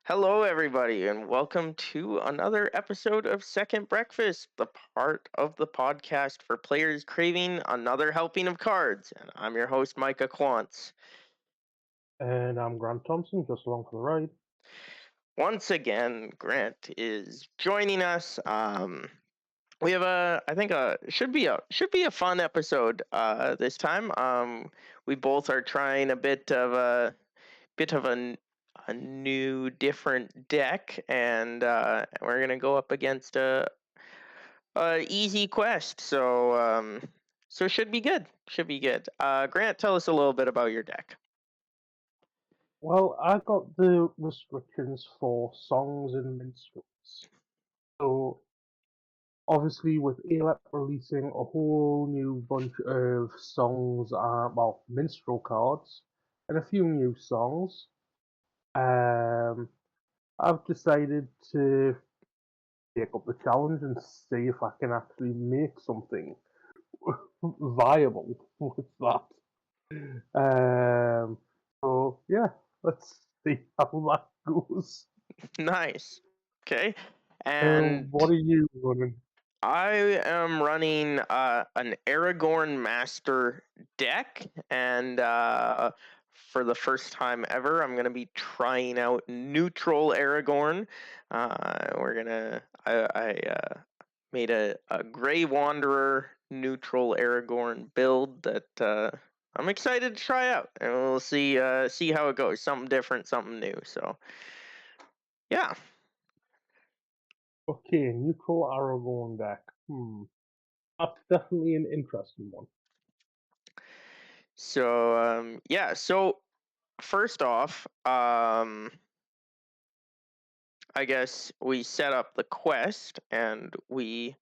Hello, everybody, and welcome to another episode of Second Breakfast, the part of the podcast for players craving another helping of cards. And I'm your host, Micah Quantz. And I'm Grant Thompson, just along for the ride. Once again, Grant is joining us. We have I think should be a fun episode this time. We both are trying a bit of a new different deck, and we're gonna go up against a easy quest. So should be good. Should be good. Grant, tell us a little bit about your deck. Well, I got the restrictions for songs and minstrels. So, obviously, with ALEP releasing a whole new bunch of songs, minstrel cards, and a few new songs, um, I've decided to take up the challenge and see if I can actually make something viable with that. So, let's see how that goes. Nice. Okay. And What are you running? I am running an Aragorn Master deck, and for the first time ever, I'm going to be trying out neutral Aragorn. I made a Grey Wanderer neutral Aragorn build that I'm excited to try out, and we'll see how it goes. Something different, something new. So yeah. Okay, neutral Aragorn deck. That's definitely an interesting one. So first off, I guess we set up the quest, and when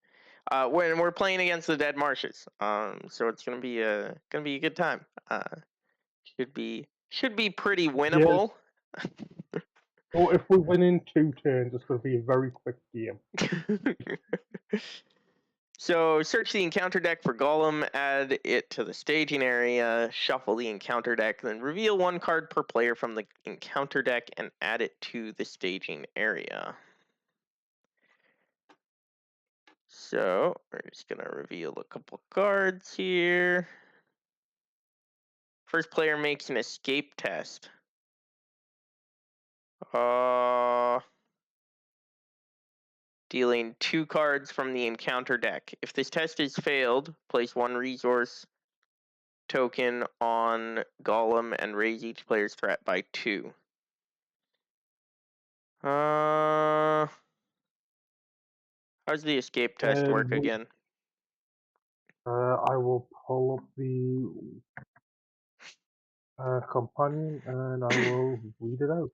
we're playing against the dead marshes. So it's gonna be a good time. Should be pretty Yes. winnable. So if we win in 2 turns, it's going to be a very quick game. So search the encounter deck for Gollum, add it to the staging area, shuffle the encounter deck, then reveal one card per player from the encounter deck and add it to the staging area. So we're just gonna reveal a couple cards here. First player makes an escape test. Dealing 2 cards from the encounter deck. If this test is failed, place 1 resource token on Gollum and raise each player's threat by 2. How's the escape test And work again? I will pull up the companion and I will read it out.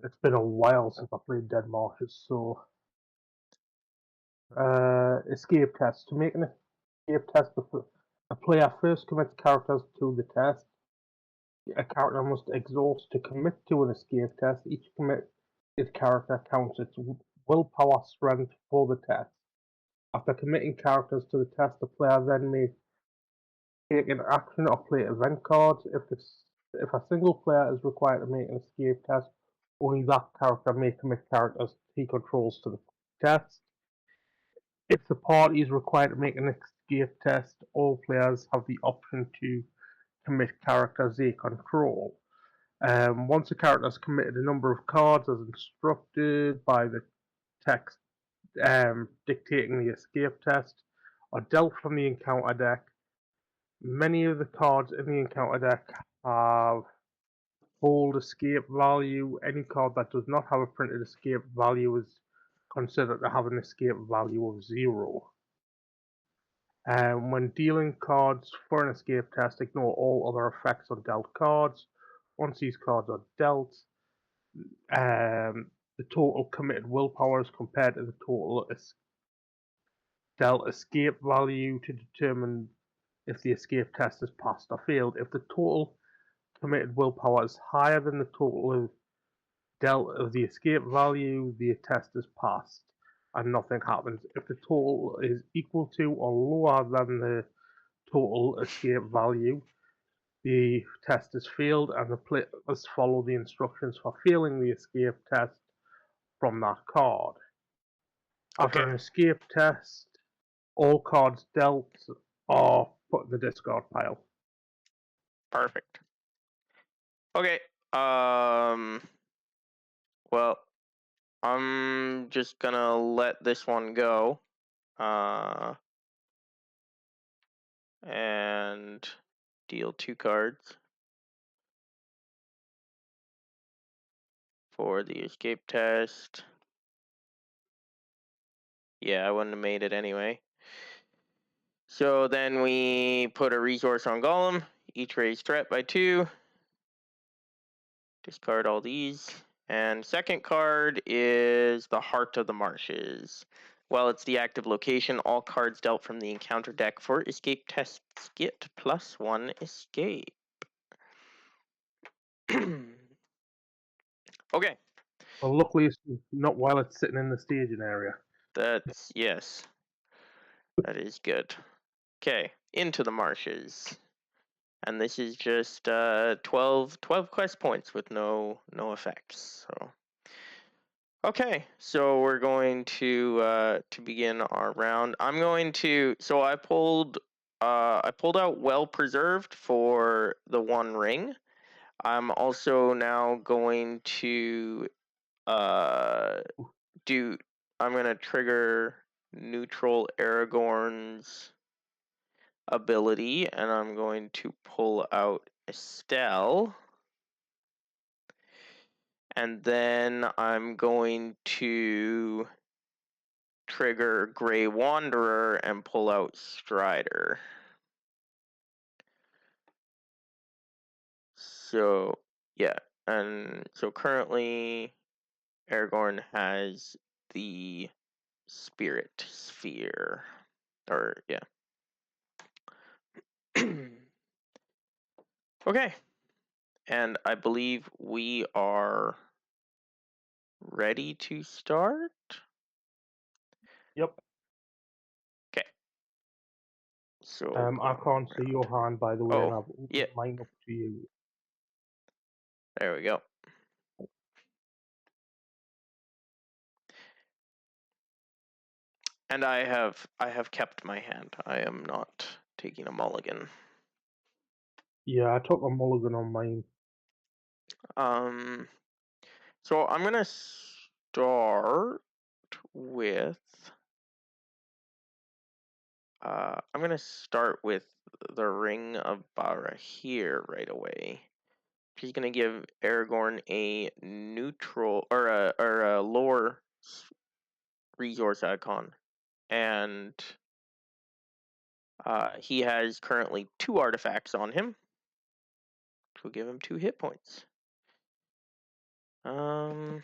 It's been a while since I played Dead Marshes, so escape test. To make an escape test, a player first commits characters to the test. A character must exhaust to commit to an escape test. Each committed character counts its willpower strength for the test. After committing characters to the test, the player then may take an action or play event cards. If a single player is required to make an escape test, only that character may commit characters he controls to the test. If the party is required to make an escape test, all players have the option to commit characters they control. Once a character has committed a number of cards as instructed by the text dictating the escape test, are dealt from the encounter deck. Many of the cards in the encounter deck have bold escape value. Any card that does not have a printed escape value is considered to have an escape value of 0. When dealing cards for an escape test, ignore all other effects on dealt cards. Once these cards are dealt, the total committed willpower is compared to the total dealt escape value to determine if the escape test is passed or failed. If the total committed willpower is higher than the total dealt of the escape value, the test is passed and nothing happens. If the total is equal to or lower than the total escape value, the test has failed, and the player must follow the instructions for failing the escape test from that card. After Okay. an escape test, all cards dealt are put in the discard pile. Perfect. Okay. Well, I'm just gonna let this one go. And deal 2 cards for the escape test. Yeah, I wouldn't have made it anyway. So then we put a resource on Gollum, each raise threat by 2. Discard all these. And second card is the Heart of the Marshes. While it's the active location, all cards dealt from the encounter deck for escape tests get +1 escape. Okay, Well, luckily, it's not while it's sitting in the staging area. that's yes. That is good. Okay, into the marshes. And this is just 12 quest points with no effects. So okay, so we're going to begin our round. I'm going to I pulled out well preserved for the one ring. I'm also now going to do I'm going to trigger neutral Aragorn's ability, and I'm going to pull out Estelle. And then I'm going to trigger Grey Wanderer and pull out Strider. So, yeah. And so currently, Aragorn has the Spirit Sphere. Or, yeah. Okay. And I believe we are ready to start. Yep. Okay. So I can't see your hand, by the way, and oh, I've opened yeah. mine up to you. There we go. And I have kept my hand. I am not taking a mulligan. Yeah, I took a mulligan on mine. So I'm gonna start with the Ring of Barahir right away. She's gonna give Aragorn a neutral or a lore resource icon, and he has currently 2 artifacts on him, which will give him 2 hit points. Yeah,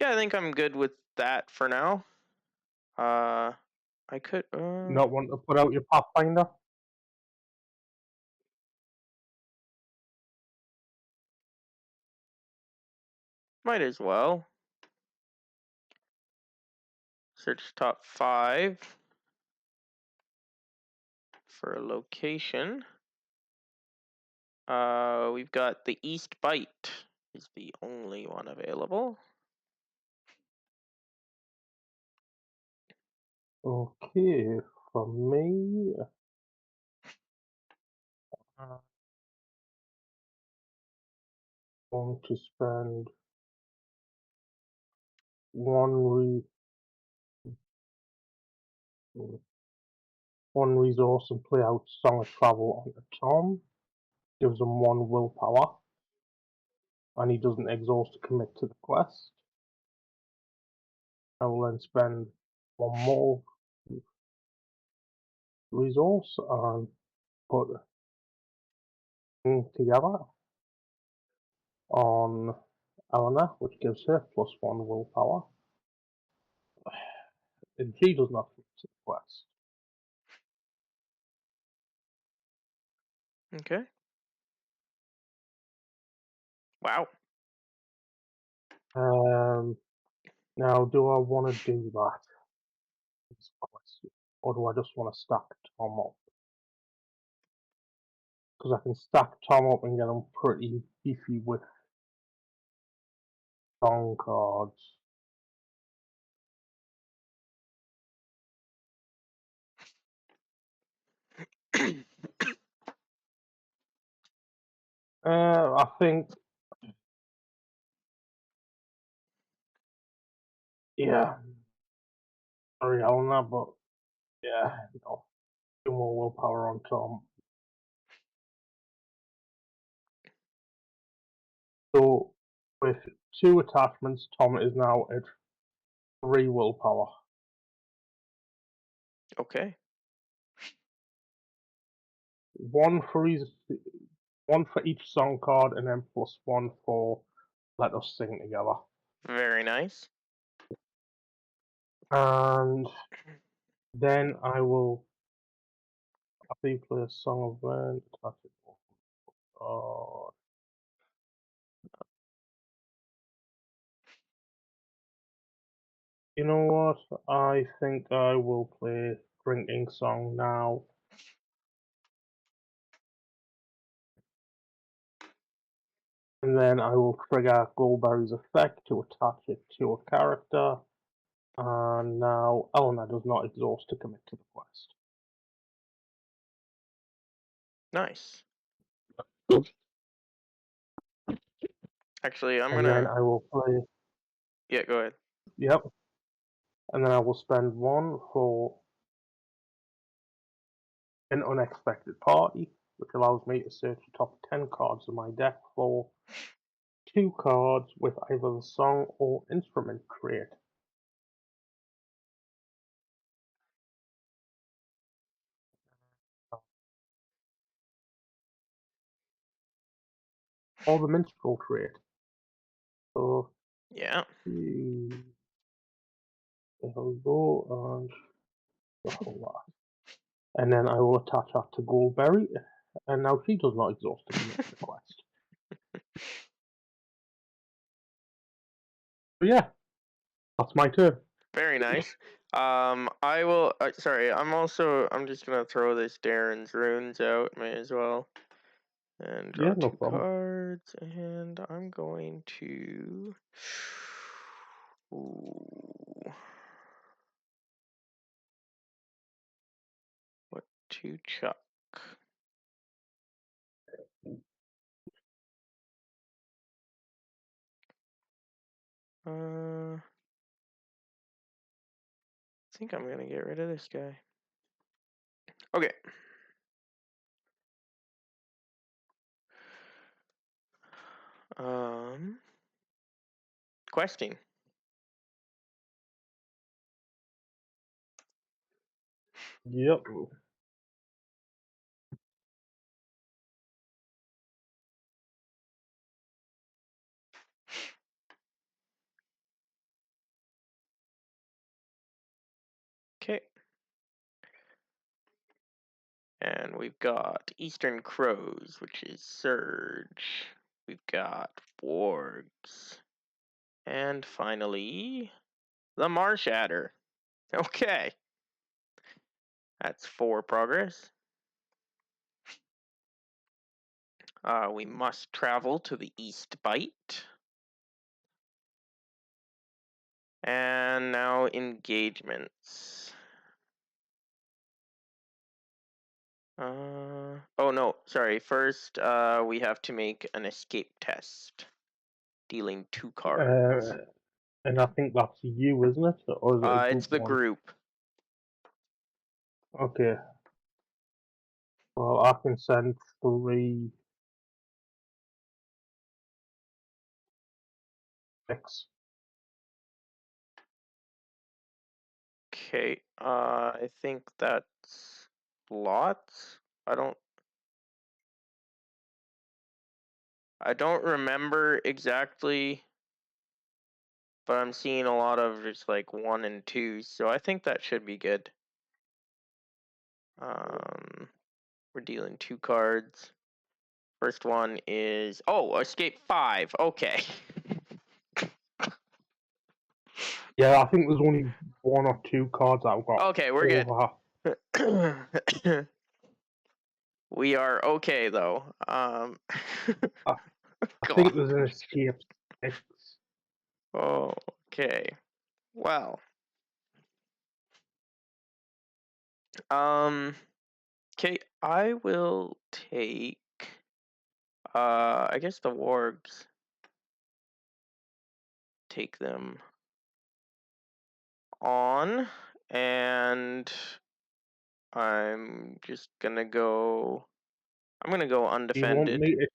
I think I'm good with that for now. I could Not want to put out your Pathfinder? might as well search top 5 for a location. We've got the East Bite is the only one available. Okay, for me, I'm going to spend one resource and play out Song of Travel onto Tom. Gives him 1 willpower, and he doesn't exhaust to commit to the quest. I will then spend 1 more resource and put together on Eleanor, which gives her +1 willpower. And she does not commit to the quest. Okay. Wow. Now, do I want to do that? Is the question. or do I just want to stack Tom up? Because I can stack Tom up and get him pretty beefy with song cards. I think, yeah. Sorry, Eleanor, but yeah, two more willpower on Tom. So with 2 attachments, Tom is now at 3 willpower. Okay. One for each song card, and then +1 for Let Us Sing Together. Very nice. And then I will happily play a Song of Wind. Attach it. You know what? I think I will play Drinking Song now. And then I will trigger Goldberry's effect to attach it to a character. And now Eleanor does not exhaust to commit to the quest. Nice. Actually, I'm And gonna. then I will play. Yeah, go ahead. Yep. And then I will spend 1 for an unexpected party, which allows me to search the top 10 cards of my deck for 2 cards with either the song or instrument trait. Or the minstrel trait. So Yeah. there we go, and and then I will attach that to Goldberry, and now she does not exhaust to commit to the quest. So yeah, that's my turn. Very nice. I will. Sorry, I'm just gonna throw this Darren's runes out. May as well. And draw Yeah, no 2 problem. cards, and I'm going to. Ooh. What to chuck? I think I'm gonna get rid of this guy. Okay. Questing. Yep. Okay. And we've got Eastern Crows, which is Surge. We've got Wargs. And finally, the Marsh Adder. Okay. That's 4 progress. We must travel to the East Bight. And now engagements. Oh no, sorry. First, we have to make an escape test, dealing 2 cards. And I think that's you, isn't it? Or is it a group It's the one? group. Okay. Well, I can send 3 6. Okay. I think that's lots. I don't remember exactly, but I'm seeing a lot of just like 1 and 2, so I think that should be good. We're dealing 2 cards. First one is escape 5. Okay. Yeah, I think there's only 1 or 2 cards I've got Okay, we're good. over We are okay though. I think God. it was an escape 6. Okay. Well. Okay, I will take I guess the wargs. Take them on, and I'm just gonna go. I'm gonna go You want undefended. me to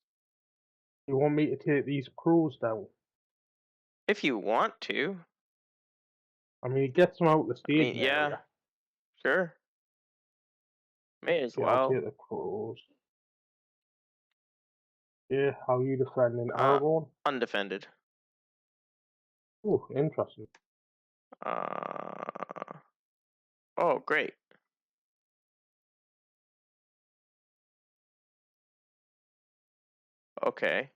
you want me to take these crews down? If you want to. I mean, it gets them out of the I mean, staging yeah, area. sure. May as Yeah, I'll well. take the crews. Yeah, how you defending Uh, Aragorn? undefended. Oh, interesting. Uh, oh, great. Okay.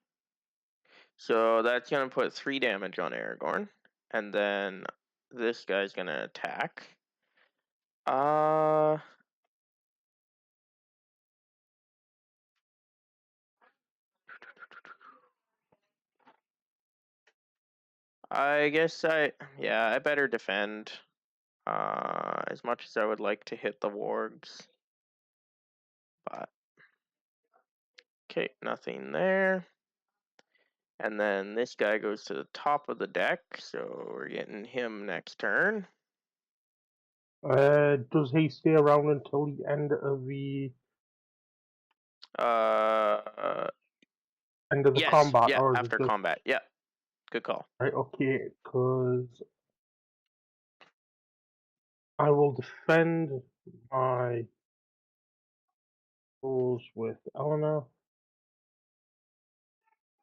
So that's gonna put 3 damage on Aragorn, and then this guy's gonna attack. Uh, I guess I better defend. As much as I would like to hit the wargs, but okay, nothing there. And then this guy goes to the top of the deck, so we're getting him next turn. Does he stay around until the end of the Uh, yes, combat, yeah, or is it after just combat, yeah, good call. right? Okay, because I will defend my rules with Eleanor.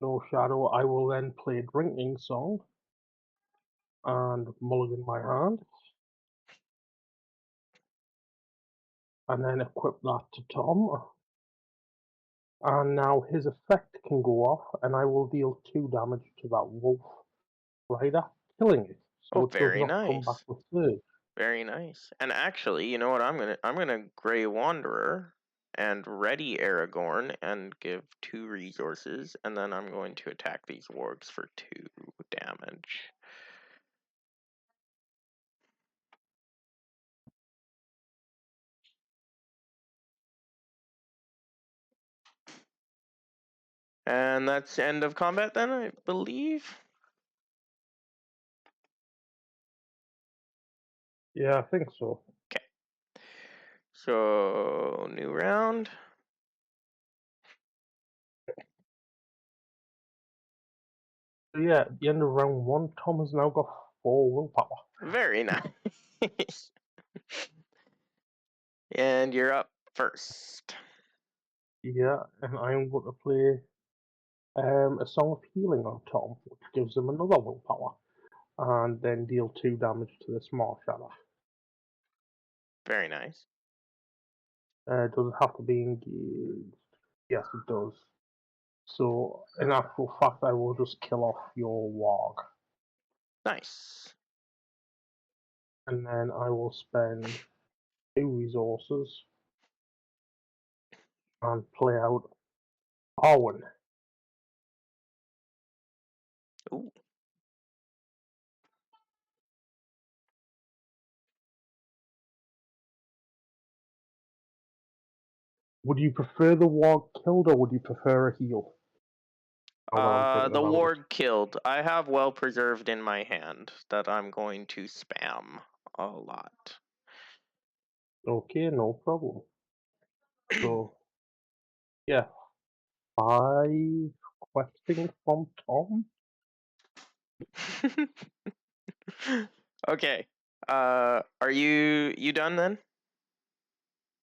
No shadow. I will then play Drinking Song and mulligan my hand, and then equip that to Tom. And now his effect can go off, and I will deal 2 damage to that wolf rider, killing it, Oh, so it does very not come back nice, with surge. very nice. And actually, you know what? I'm gonna Gray Wanderer and ready Aragorn and give 2 resources, and then I'm going to attack these wargs for 2 damage. And that's end of combat then, I believe. Yeah, I think so. Okay. So new round. So yeah, at the end of round 1, Tom has now got 4 willpower. Very nice. And you're up first. Yeah, and I'm going to play a Song of Healing on Tom, which gives him another willpower, and then deal 2 damage to the small shadow. Very nice. Does it have to be engaged? Yes, it does. So, in actual fact, I will just kill off your warg, Nice. and then I will spend 2 resources and play out Owen. Ooh. Would you prefer the warg killed, or would you prefer a heal? Now that I'm thinking The about it. ward killed. I have well preserved in my hand that I'm going to spam a lot. Okay, no problem. So, yeah, 5 questing from Tom. Okay. Are you done then?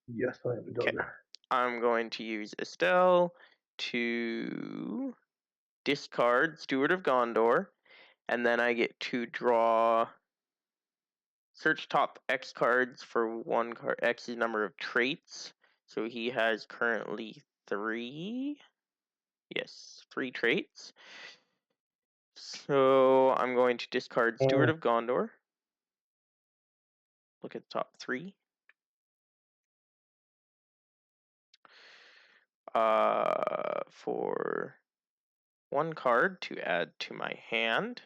Yes, I am Okay. done. I'm going to use Estelle to discard Steward of Gondor, and then I get to draw search top X cards for 1 card. X's number of traits. So he has currently 3. Yes, 3 traits. So I'm going to discard Steward Oh, of Gondor. Look at the top 3. For one card to add to my hand,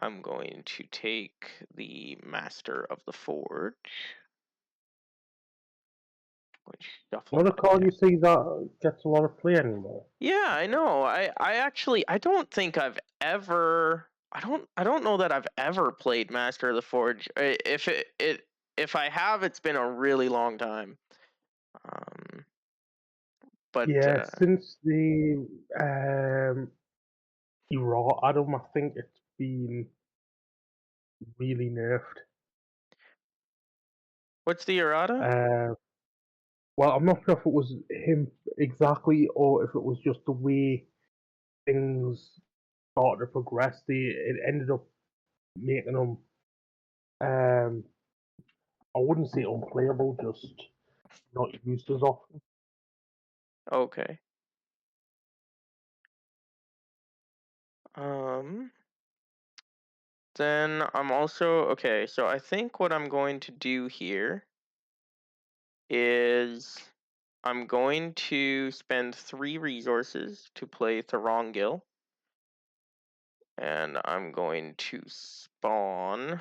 I'm going to take the Master of the Forge. What a card you see that gets a lot of play anymore. Yeah, I know. I actually I don't think I've ever I don't know that I've ever played Master of the Forge. If I have, it's been a really long time. But Yeah, since the Raw Adam, I think it's been really nerfed. what's the errata? Well, I'm not sure if it was him exactly or if it was just the way things started to progress. It ended up making them, I wouldn't say unplayable, just not used as often. Okay. Then I'm also okay. So I think what I'm going to do here is I'm going to spend 3 resources to play Thorongil, and I'm going to spawn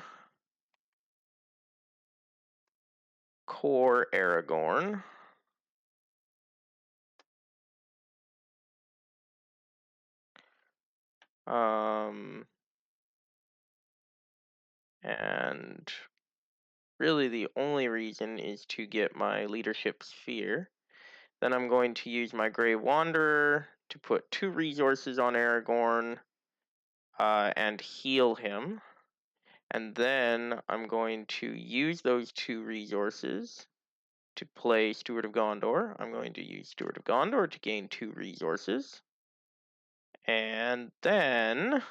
Core Aragorn. And really the only reason is to get my leadership sphere. Then I'm going to use my Grey Wanderer to put 2 resources on Aragorn and heal him. And then I'm going to use those 2 resources to play Steward of Gondor. I'm going to use Steward of Gondor to gain 2 resources. And then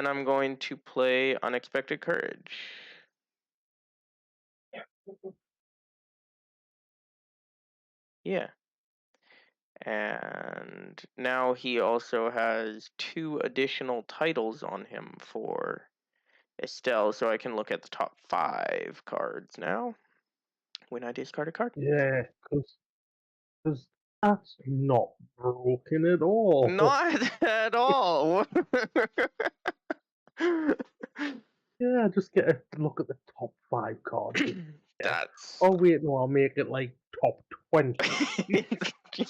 I'm going to play Unexpected Courage. Yeah. And now he also has 2 additional titles on him for Estelle, so I can look at the top 5 cards now when I discard a card. Yeah, because that's not broken at all. Not at all. Yeah, just get a look at the top 5 cards. Yeah. That's Oh wait, no, I'll make it like top 20.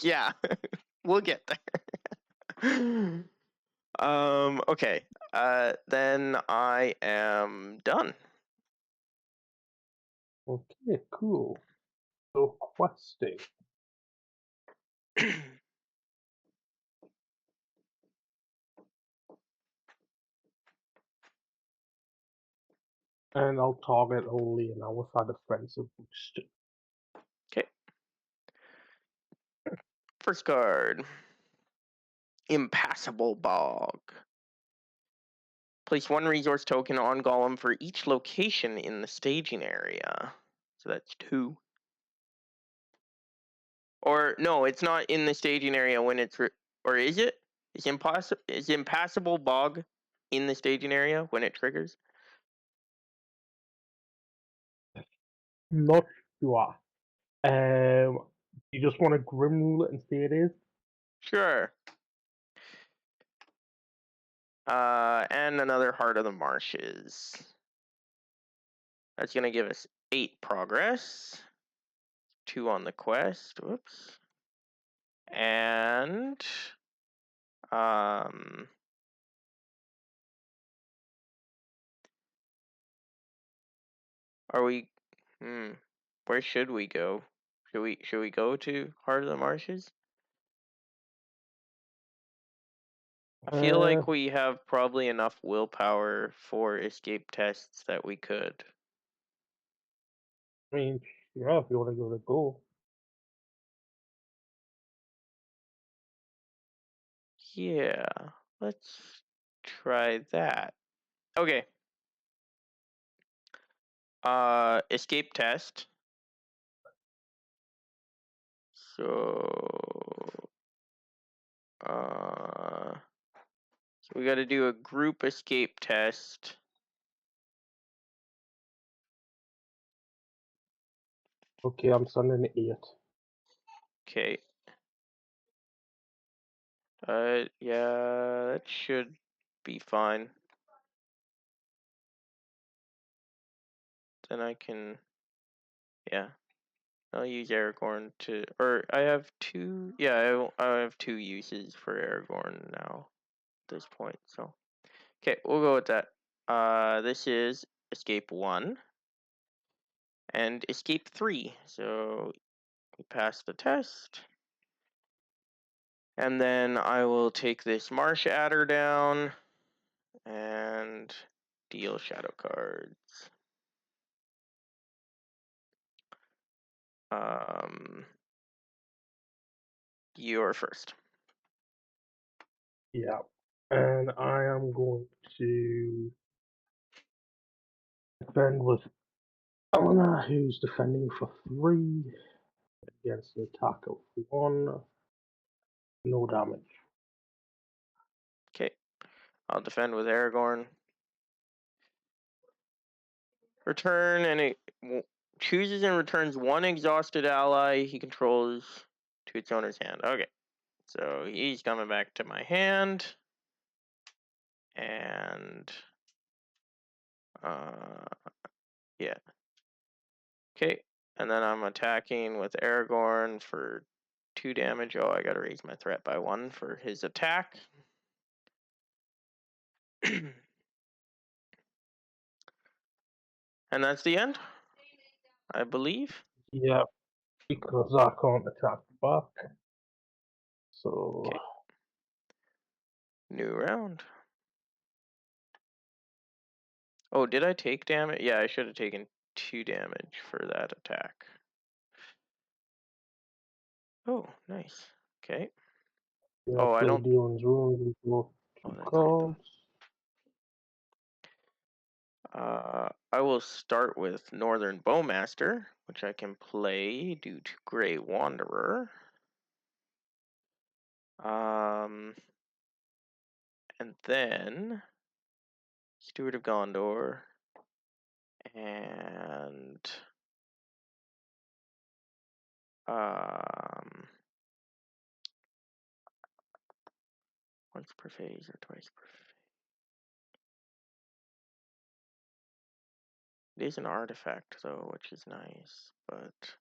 yeah, we'll get there. Okay. Then I am done. Okay, cool. So questing. And I'll target only an our side offensive boost. Okay. First card. Impassable Bog. Place 1 resource token on Gollum for each location in the staging area. So that's 2. Or no, it's not in the staging area when it's or is it? Is Impassable Bog in the staging area when it triggers? Not sure. You just want to grim rule it and say it is? Sure. And another Heart of the Marshes. That's gonna give us 8 progress. 2 on the quest. Whoops. And are we where should we go? Should we go to Heart of the Marshes? I feel like we have probably enough willpower for escape tests that we could. I mean, yeah, if you want to give it a go. Yeah, let's try that. Okay. Escape test. So we got to do a group escape test. Okay, I'm sending 8. Okay. Yeah, that should be fine. Then I can, yeah, I'll use Aragorn to, or I have 2, yeah, I have 2 uses for Aragorn now at this point, so. Okay, we'll go with that. This is escape 1 and escape 3, so we pass the test. And then I will take this Marsh Adder down and deal shadow cards. You're first. Yeah. And I am going to defend with Eleanor, who's defending for 3 against an attack of 1. No damage. Okay, I'll defend with Aragorn. Return, and it chooses and returns 1 exhausted ally he controls to its owner's hand. Okay, so he's coming back to my hand. And yeah. Okay, and then I'm attacking with Aragorn for 2 damage. Oh, I gotta raise my threat by 1 for his attack. And that's the end, I believe. Yeah, because I can't attack back. So, Okay. New round. Oh, did I take damage? Yeah, I should have taken 2 damage for that attack. Oh, nice. Okay. yeah, Oh, I play don't. Dealing Runes, we draw Oh, 2 that's right, though. cards. I will start with Northern Bowmaster, which I can play due to Grey Wanderer. And then Steward of Gondor and once per phase or twice per phase. It is an artifact though, which is nice, but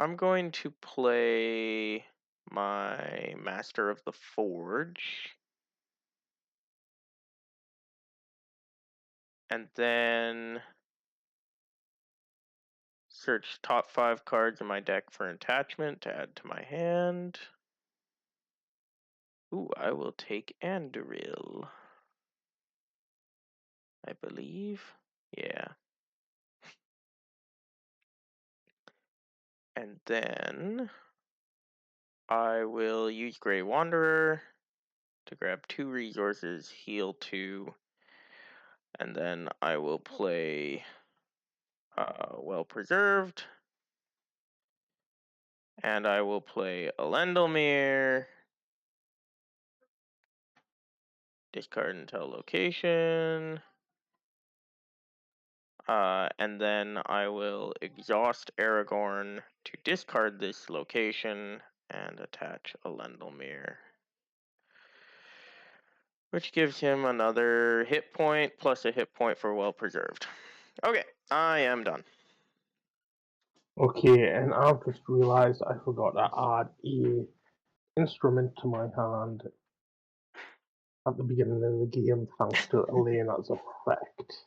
I'm going to play my Master of the Forge. And then search top 5 cards in my deck for attachment to add to my hand. Ooh, I will take Anduril, I believe. Yeah. And then I will use Grey Wanderer to grab 2 resources, heal 2, and then I will play Well Preserved, and I will play Elendilmere, discard until location, and then I will exhaust Aragorn to discard this location and attach Elendilmere, which gives him another hit point plus a hit point for Well Preserved. Okay, I am done. Okay, and I've just realised I forgot to add a instrument to my hand at the beginning of the game thanks to Elena's effect.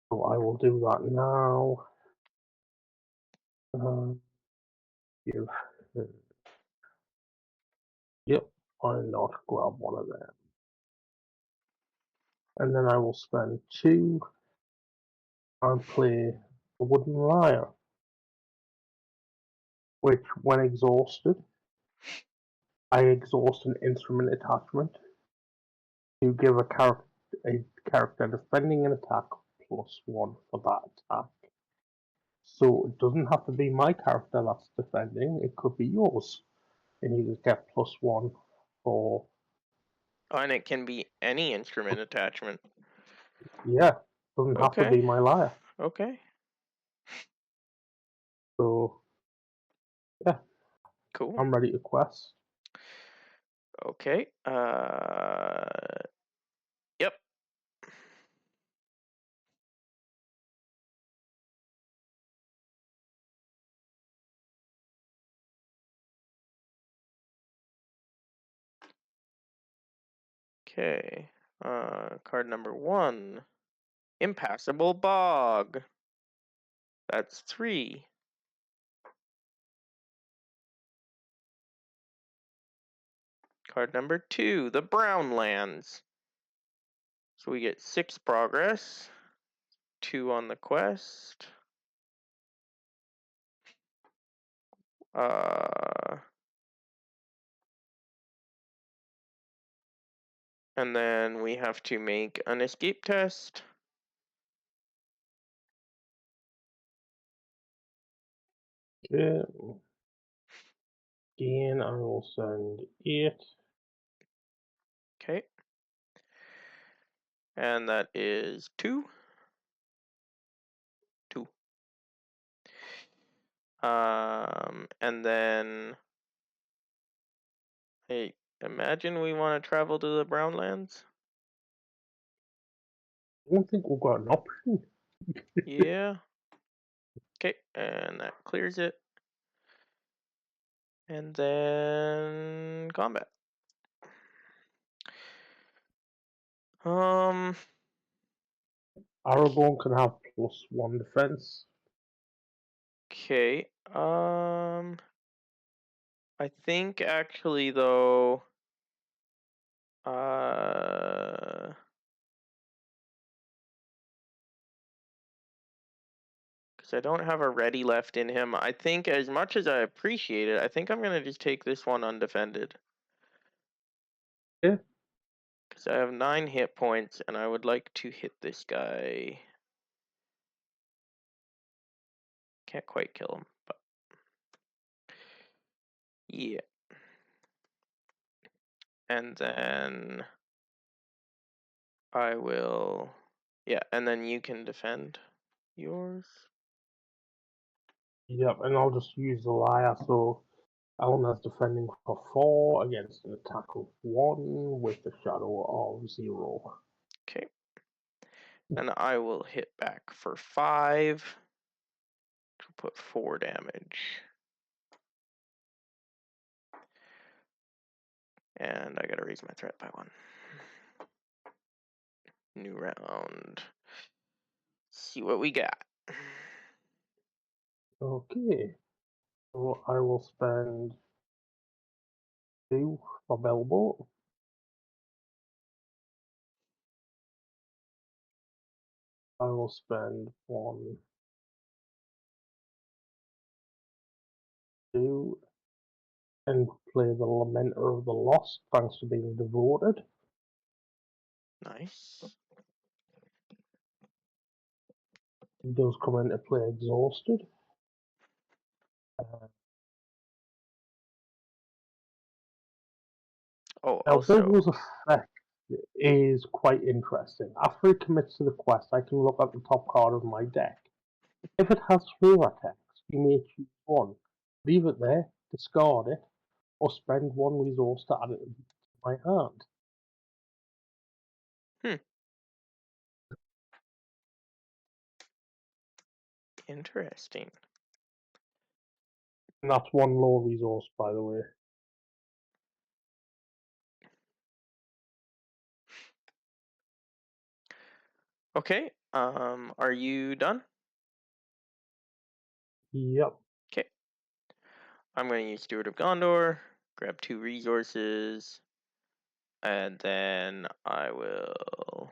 So I will do that now. Yep, why not grab one of them? And then I will spend 2 and play a Wooden Lyre, which, when exhausted, I exhaust an instrument attachment to give a character defending an attack +1 for that attack. So it doesn't have to be my character that's defending, it could be yours. and you just get +1 for. Oh, and it can be any instrument attachment. Yeah, doesn't have to Okay. be my lyre. Okay. So yeah, Cool. I'm ready to quest. Okay. Yep. Okay. Card number 1. Impassable bog. That's 3. Card number 2, the brown lands. So we get 6 progress, 2 on the quest. And then we have to make an escape test. Okay. Again, I will send 8. Okay. And that is 2. 2. And then I imagine we want to travel to the Brownlands. I don't think we've got an option. Yeah. Okay, and that clears it. And then combat. Aragorn can have +1 defense. Okay. I think actually though, because I don't have a ready left in him. I think as much as I appreciate it, I think I'm gonna just take this one undefended. Yeah. Because I have 9 hit points and I would like to hit this guy. Can't quite kill him, but yeah. And then I will, yeah, and then you can defend yours. Yep, and I'll just use the lyre. So Eleanor's defending for 4 against an attack of 1 with a shadow of 0. Okay. And I will hit back for 5 to put 4 damage. And I gotta raise my threat by 1. New round. See what we got. Okay, so I will spend 2 for Bellboat. I will spend 1, 2, and play the Lamenter of the Lost, thanks to being devoted. Nice. He does come into play exhausted. Oh, Now, also, Bilbo's effect is quite interesting. After he commits to the quest, I can look at the top card of my deck. If it has 4 attacks, you may choose 1. Leave it there, discard it, or spend 1 resource to add it to my hand. interesting. And that's 1 low resource, by the way. Okay, are you done? Yep. Okay. I'm going to use Steward of Gondor, grab 2 resources, and then I will...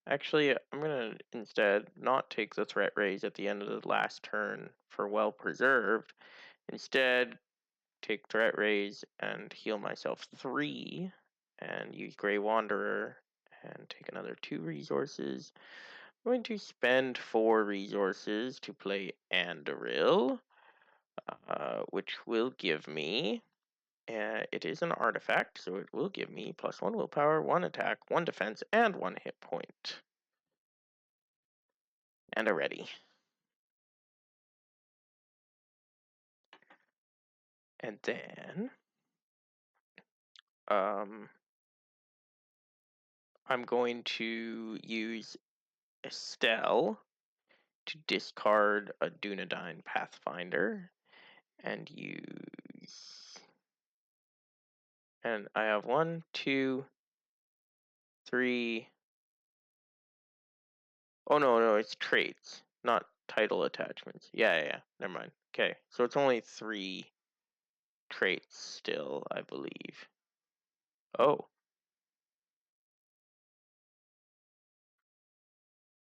Actually, I'm going to instead not take the threat raise at the end of the last turn for well preserved. Instead, take threat raise and heal myself 3, and use Grey Wanderer and take another 2 resources. I'm going to spend 4 resources to play Andoril. which will give me, it is an artifact, so it will give me +1 willpower, 1 attack, 1 defense, and 1 hit point. And a ready. And then I'm going to use Estelle to discard a Dunedain Pathfinder and use, and I have 1, 2, 3. Oh no, it's traits, not title attachments. Yeah. Never mind. Okay, so it's only 3 traits still, I believe. Oh.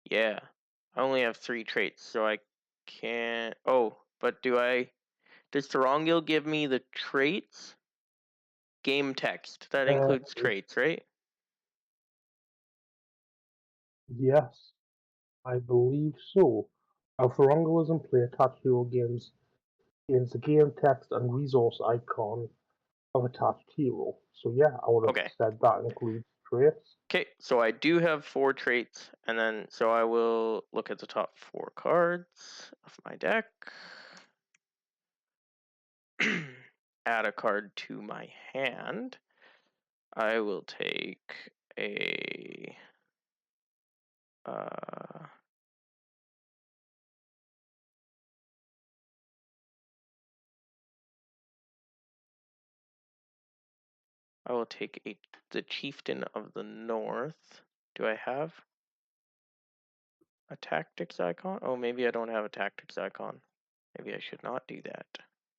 Yeah. I only have 3 traits, so I can't. Oh, but does Thorongil give me the traits? Game text. That includes traits, right? Yes, I believe so. Alpharongo is in play attached hero games gains the game text and resource icon of attached hero. So yeah, I would have Okay. said that includes traits. Okay, so I do have 4 traits, and then so I will look at the top 4 cards of my deck. Add a card to my hand. I will take a the Chieftain of the North. Do I have a tactics icon? Oh, maybe I don't have a tactics icon. Maybe I should not do that.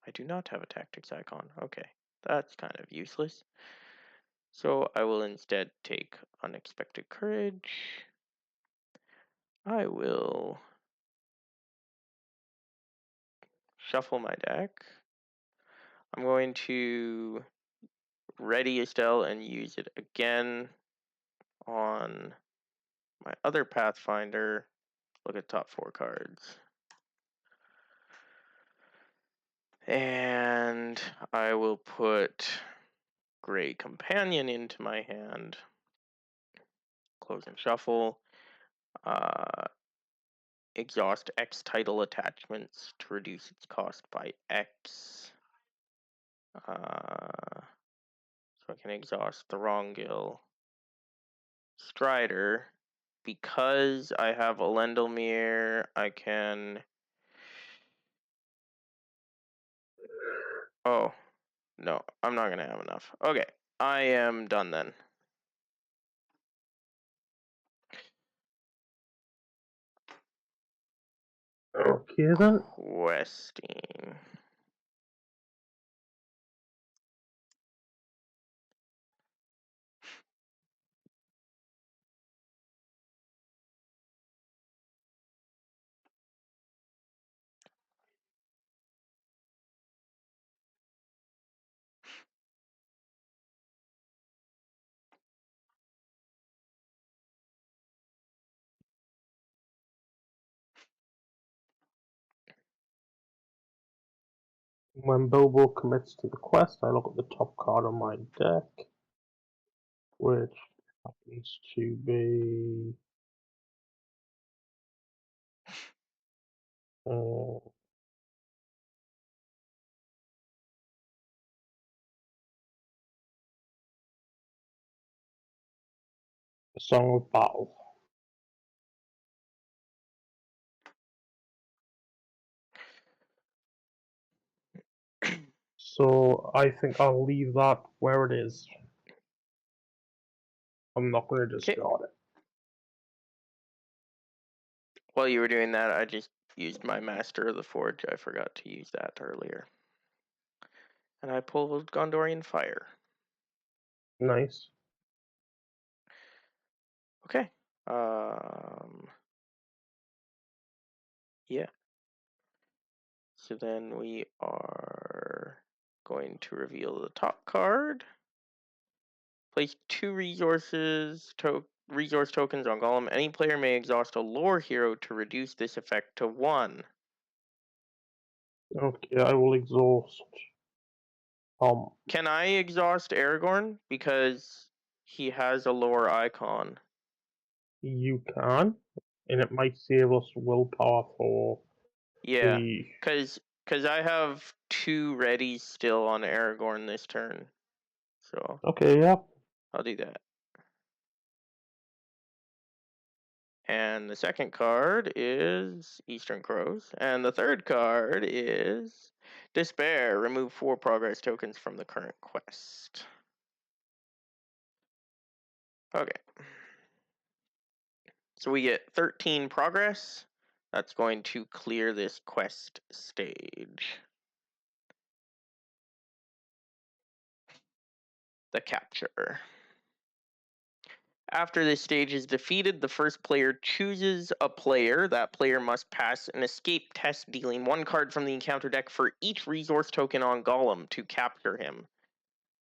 I do not have a tactics icon. Okay, that's kind of useless. So I will instead take Unexpected Courage. I will shuffle my deck. I'm going to ready Estelle and use it again on my other Pathfinder. Look at top 4 cards. And I will put Gray Companion into my hand. Close and shuffle. Exhaust X title attachments to reduce its cost by X. So I can exhaust the Thorongil. Strider. Because I have a Lendelmere, I can. Oh, no, I'm not gonna have enough. Okay, I am done then. Okay then. Questing. When Bilbo commits to the quest, I look at the top card on my deck, which happens to be the Song of Battle. So I think I'll leave that where it is. I'm not going to discard it. While you were doing that, I just used my Master of the Forge. I forgot to use that earlier. And I pulled Gondorian Fire. Nice. Okay. Yeah. So then we are going to reveal the top card. Place 2 resource tokens on Gollum. Any player may exhaust a lore hero to reduce this effect to 1. Okay, I will exhaust. Can I exhaust Aragorn? Because he has a lower icon. You can, and it might save us willpower for Yeah, the. because I have 2 readies still on Aragorn this turn. So Okay, yeah. I'll do that. And the second card is Eastern Crows. And the third card is Despair. Remove 4 progress tokens from the current quest. Okay. So we get 13 progress. That's going to clear this quest stage. The capture. After this stage is defeated, the first player chooses a player. That player must pass an escape test, dealing 1 card from the encounter deck for each resource token on Gollum to capture him.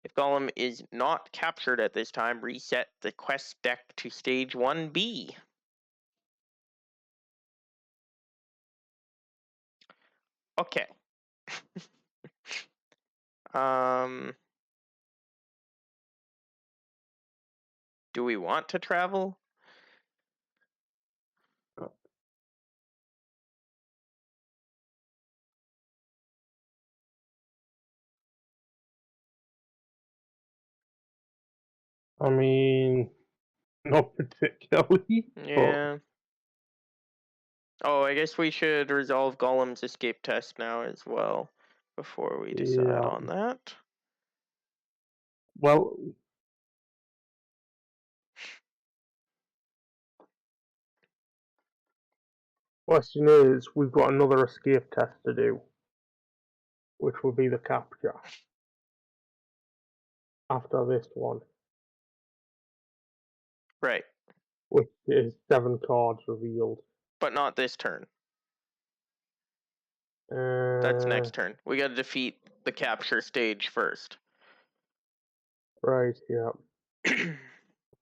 If Gollum is not captured at this time, reset the quest deck to stage 1B. Okay. Do we want to travel? I mean, not particularly, but Yeah. Oh, I guess we should resolve Gollum's escape test now as well before we decide yeah. on that. Well, question is, we've got another escape test to do, which will be the capture after this one, Right. which is 7 cards revealed. But not this turn. That's Uh, next turn. We gotta defeat the capture stage first. right, yeah.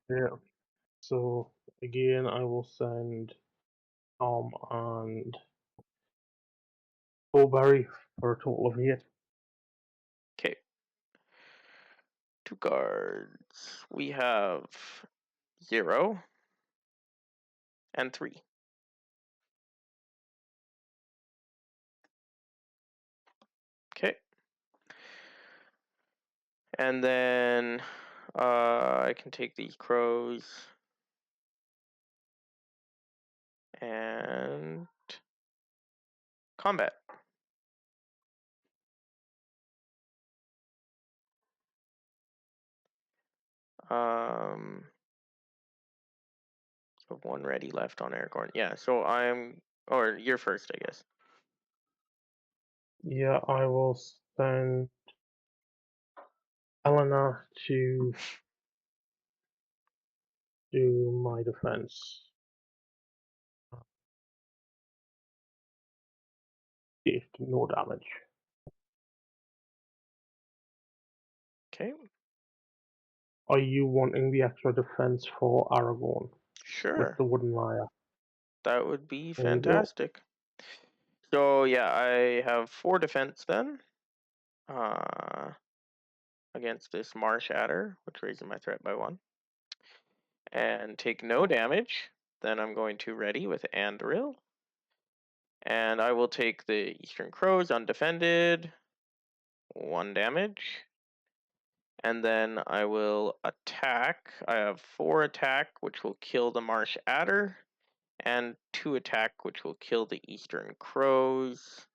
Yeah. So, again, I will send Tom and Bulberry for a total of 8. Okay. 2 cards. We have 0 and 3. Okay. And then I can take these crows and combat. So 1 ready left on Aragorn. Yeah, so or you're first, I guess. Yeah, I will send Eleanor to do my defense. If no damage. Okay, Are you wanting the extra defense for Aragorn with sure. the wooden lyre? That would be There you go. fantastic. So yeah, I have 4 defense then. Against this Marsh Adder, which raises my threat by 1. And take no damage. Then I'm going to ready with Andril. And I will take the Eastern Crows undefended. 1 damage. And then I will attack. I have 4 attack, which will kill the Marsh Adder, and 2 attack, which will kill the Eastern Crows,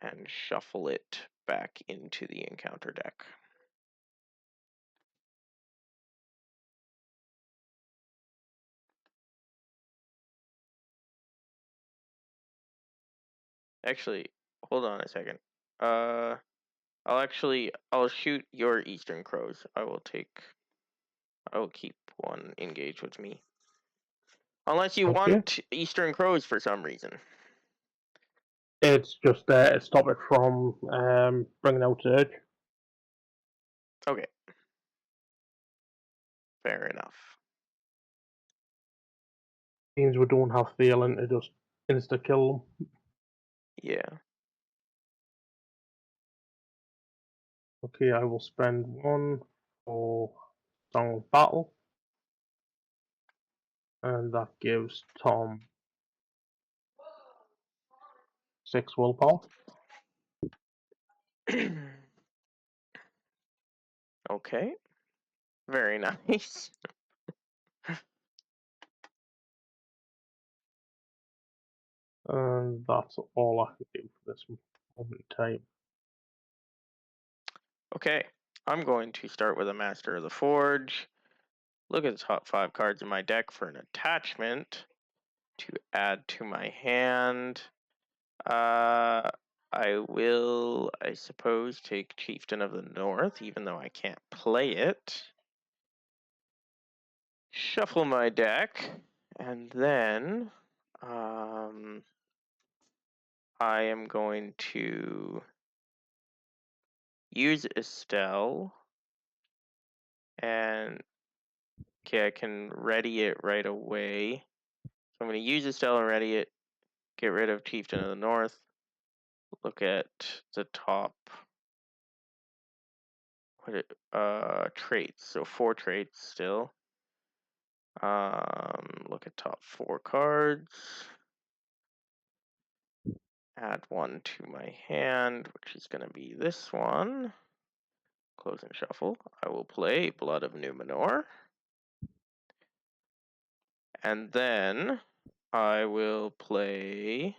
and shuffle it back into the encounter deck. Actually, hold on a second. I'll shoot your Eastern Crows. I will keep 1 engaged with me. Unless you Okay. want Eastern Crows for some reason. It's just there to stop it from bringing out Surge. Okay. Fair enough. Means we don't have failing to just insta kill them. Yeah. Okay, I will spend 1 for Song of Battle, and that gives Tom 6 willpower. Okay, very nice. And that's all I can do for this moment in time. Okay, I'm going to start with a Master of the Forge. Look at the top 5 cards in my deck for an attachment to add to my hand. I will, I suppose, take Chieftain of the North, even though I can't play it. Shuffle my deck, and then I am going to use Estelle, and okay, I can ready it right away. So I'm going to use Estelle and ready it, get rid of Chieftain of the North, look at the top traits, so 4 traits still. Look at top 4 cards. Add 1 to my hand, which is going to be this one. Close and shuffle. I will play Blood of Numenor. And then I will play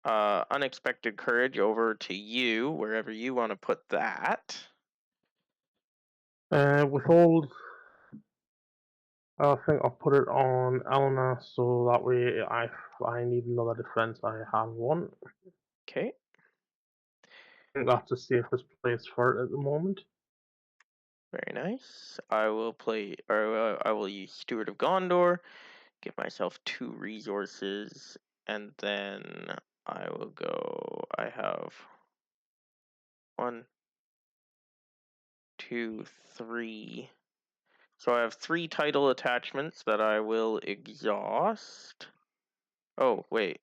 Unexpected Courage over to you, wherever you want to put that. With all, I think I'll put it on Elna, so that way if I need another defense, I have one. Okay. I think that's the safest place for it at the moment. Very nice. I will play, or I will use Steward of Gondor, give myself 2 resources, and then I will go. I have 1, 2, 3. So I have 3 title attachments that I will exhaust. Oh, wait.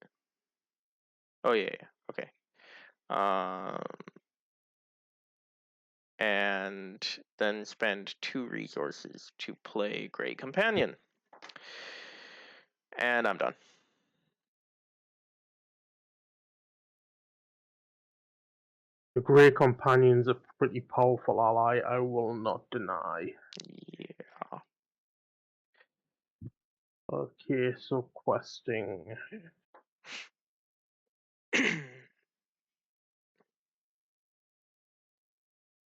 Oh, yeah. Okay. And then spend 2 resources to play Grey Companion. And I'm done. The Grey Companion's a pretty powerful ally, I will not deny. Yeah. Okay, so questing.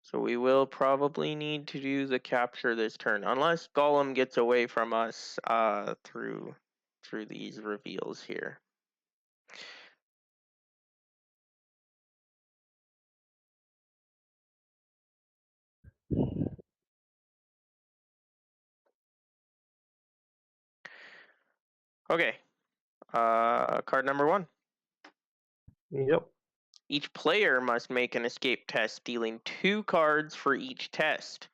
So we will probably need to do the capture this turn, unless Gollum gets away from us through these reveals here. Okay. Card number 1. Yep. Each player must make an escape test, dealing 2 cards for each test.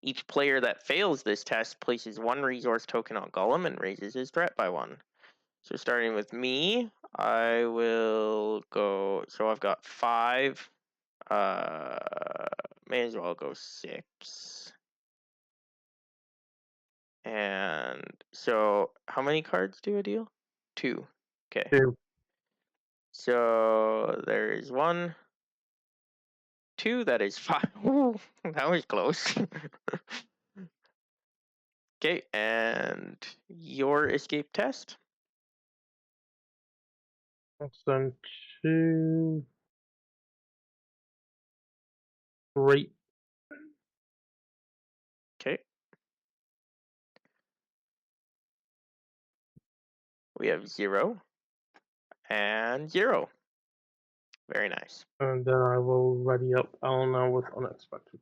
Each player that fails this test places 1 resource token on Gollum and raises his threat by 1. So starting with me, I will go. So I've got 5. May as well go 6. And so, how many cards do I deal? 2. Okay. 2. So there is 1, 2. That is 5. Ooh, that was close. Okay, and your escape test. That's then 2, 3. Okay. We have 0 and 0. Very nice. And then I will ready up Elna with Unexpected.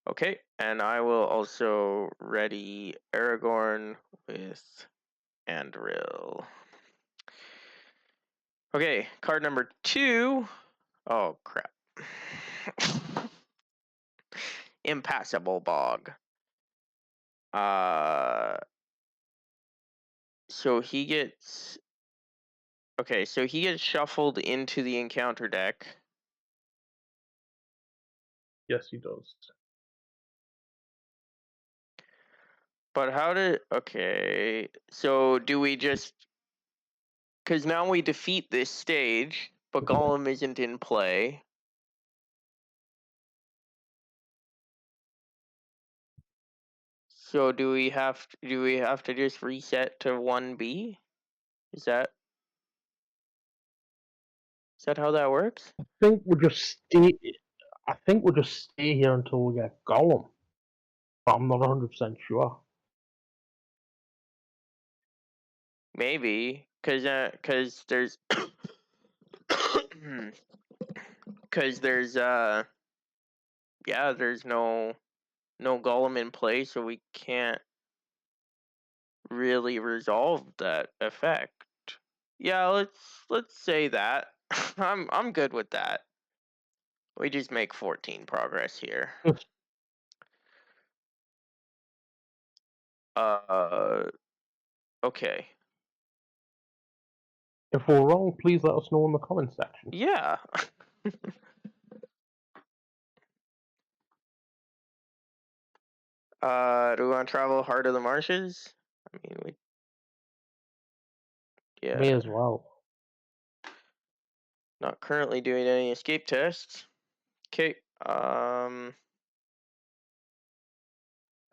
Okay, and I will also ready Aragorn with Andril. Okay, card number 2. Oh, crap. Impassable Bog. So he gets... Okay, so he gets shuffled into the encounter deck. Yes, he does. But how did... Okay, so do we just... Because now we defeat this stage, but Gollum isn't in play. So do we have to just reset to 1B? Is that how that works? I think we'll just stay. I think we'll just stay here until we get Gollum. But I'm not 100% sure. Maybe, because there's because there's there's no Gollum in play, so we can't really resolve that effect. Yeah, let's say that. I'm good with that. We just make 14 progress here. Okay. If we're wrong, please let us know in the comment section. Yeah. Do we want to travel Heart of the Marshes? I mean, May as well. Not currently doing any escape tests. Okay. I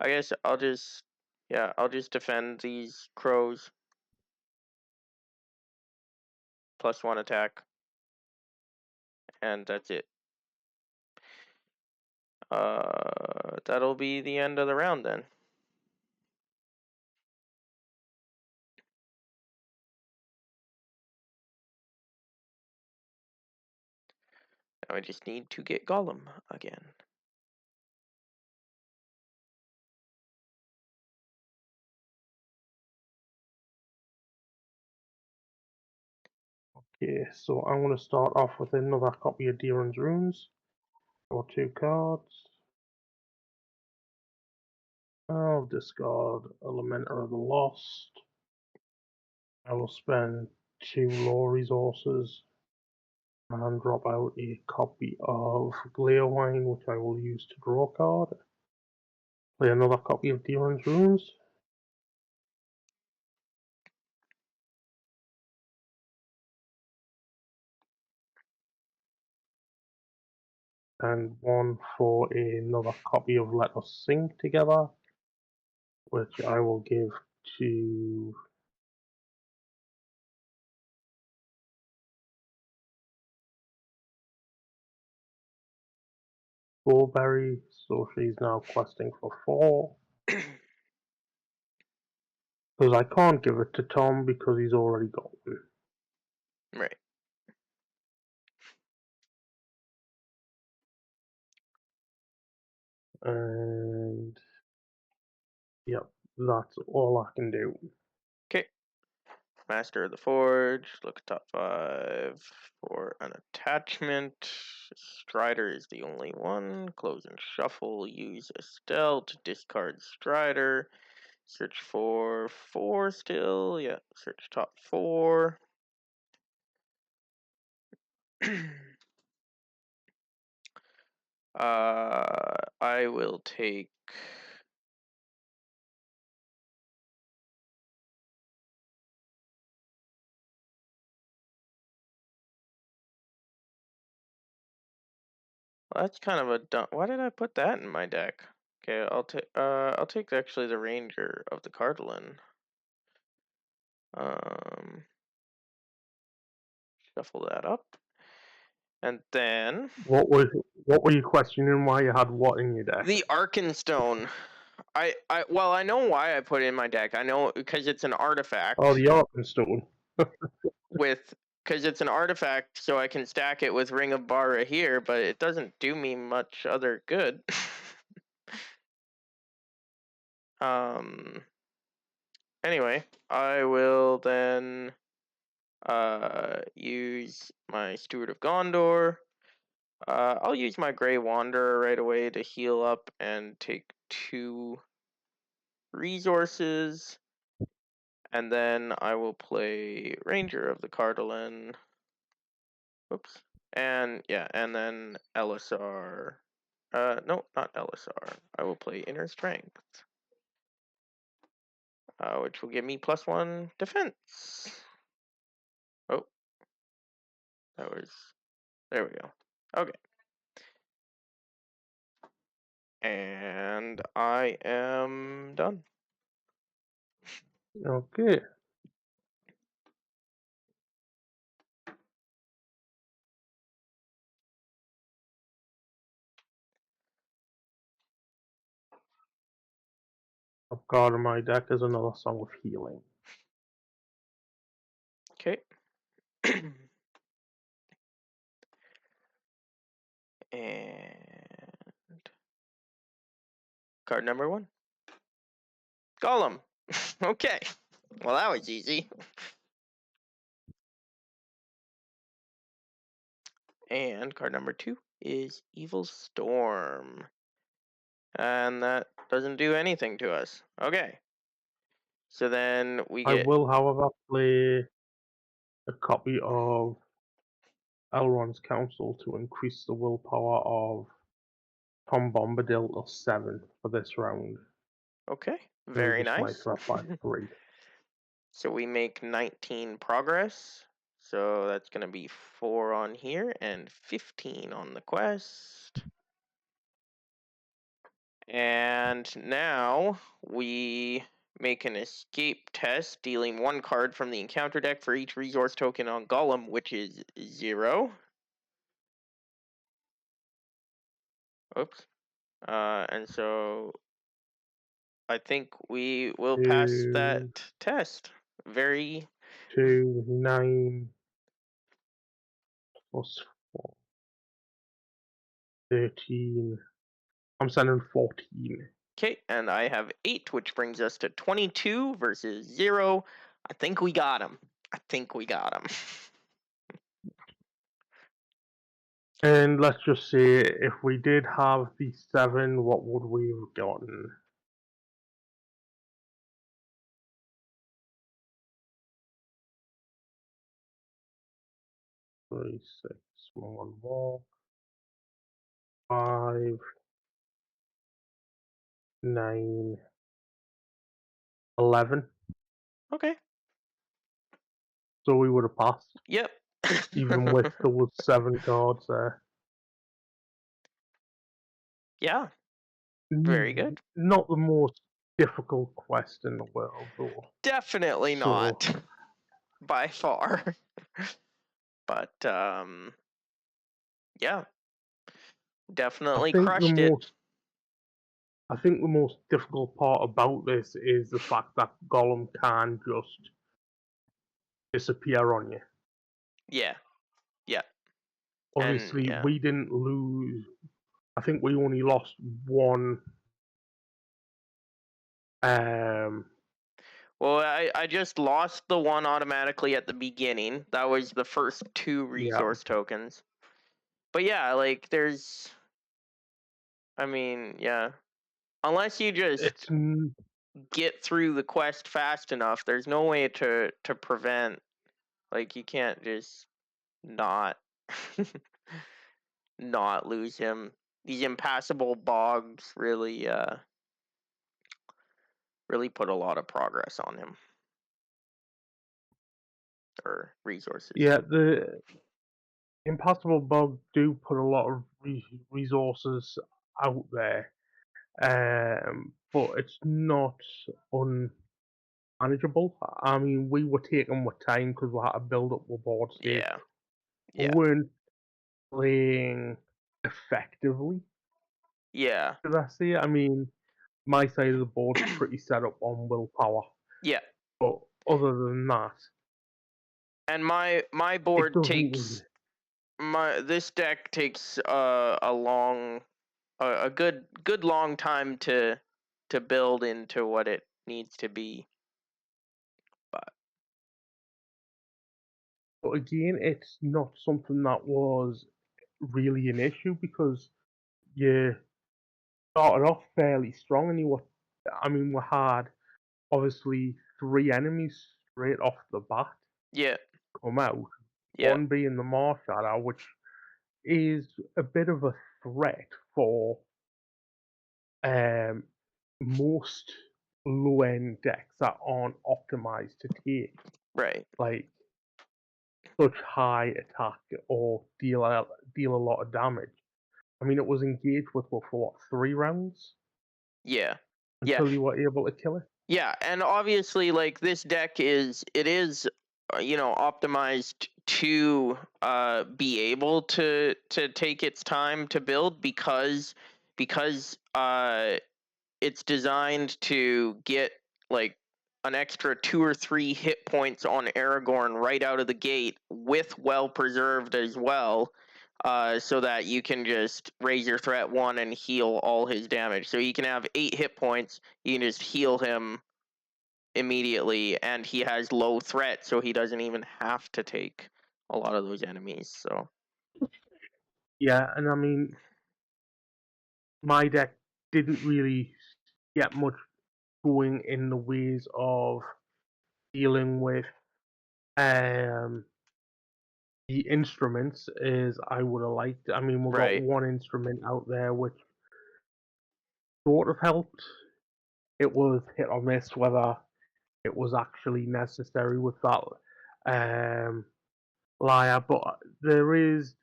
guess I'll just defend these crows. +1 attack. And that's it. That'll be the end of the round then. Now I just need to get Gollum again. Okay, so I'm going to start off with another copy of Deeran's Runes. Draw 2 cards. I'll discard Elementer of the Lost. I will spend 2 lore resources and drop out a copy of Wallowing, which I will use to draw a card. Play another copy of Deeran's Runes. And 1 for another copy of Let Us Sing Together, which I will give to Strawberry, so she's now questing for 4. Because I can't give it to Tom because he's already got one. Right. And yep, that's all I can do. Okay. Master of the Forge. Look at top 5 for an attachment. Strider is the only one. Close and shuffle. Use Estelle to discard Strider. Search for 4 still. Yeah, search top 4. I will take... Well, that's kind of a dumb... Why did I put that in my deck? Okay, I'll take actually the Ranger of the Cardolan. Shuffle that up. And then What were you questioning why you had what in your deck? the Arkenstone. I know why I put it in my deck. I know because it's an artifact. Oh, the Arkenstone. Because it's an artifact, so I can stack it with Ring of Bara here, but it doesn't do me much other good. Anyway, I will then use my Steward of Gondor. I'll use my Grey Wanderer right away to heal up and take 2 resources. And then I will play Ranger of the Cardolan. Oops. And yeah, and then LSR No, not LSR. I will play Inner Strength, which will give me +1 defense. Oh, that was. There we go. Okay. And I am done. Okay. I've got on my deck is another Song of Healing. Okay. And card number 1. Gollum. Okay. Well, that was easy. And card number 2 is Evil Storm. And that doesn't do anything to us. Okay. So then we I get. will, however, play a copy of Elrond's Council to increase the willpower of Tom Bombadil to 7 for this round. Okay. To Very reduce my nice. threat by 3. So we make 19 progress. So that's going to be 4 on here and 15 on the quest. And now we make an escape test, dealing 1 card from the encounter deck for each resource token on Gollum, which is 0. Oops. And so I think we will pass that 2, test. Very 2, 9, plus 4, 13. I'm sending 14. okay. And I have 8, which brings us to 22 versus 0. I think we got him. I think we got him. And let's just say if we did have the 7, what would we have gotten? Three, 6, 1 more. 5, 9, 11. Okay. So we would have passed, Yep. even with the 7 cards there. Yeah. Very good. Not the most difficult quest in the world, though. Definitely So not. By far. But yeah. I Definitely think the crushed it. most I think the most difficult part about this is the fact that Gollum can just disappear on you. Yeah. Yeah. And Obviously, yeah. we didn't lose. I think we only lost one. Well, I just lost the one automatically at the beginning. That was the first 2 Yeah, resource tokens. But yeah, like there's I mean, yeah. Unless you just it's get through the quest fast enough, there's no way to prevent, like you can't just not not lose him. These impassable bogs really put a lot of progress on him, or resources. yeah. The Impossible Bug do put a lot of resources out there, but it's not unmanageable. I mean, we were taking our time because we had to build up our board state. Yeah. We Yeah. weren't playing effectively, Yeah. should I say? I mean, my side of the board's pretty set up on willpower, Yeah. but other than that, And my it board doesn't takes really. this deck takes a long a good long time to build into what it needs to be. But But again, it's not something that was really an issue because you started off fairly strong and you were. I mean, we had obviously 3 enemies straight off the bat yeah. come out. Yeah. One being the Marsh Shadow, which is a bit of a threat for um, most low-end decks that aren't optimized to take Right. like such high attack or deal a lot of damage. I mean, it was engaged with for what 3 rounds Yeah. Yeah. until you were able to kill it. Yeah, and obviously, like this deck is optimized to be able to take its time to build because it's designed to get like an extra 2 or 3 hit points on Aragorn right out of the gate with well preserved as well. So that you can just raise your threat 1 and heal all his damage. So you can have 8 hit points. You can just heal him immediately, and he has low threat, so he doesn't even have to take a lot of those enemies. So Yeah, and I mean, my deck didn't really get much going in the ways of dealing with um, the instruments as I would have liked. I mean, we've got right, one instrument out there which sort of helped. It was hit or miss whether it was actually necessary with that liar, but there is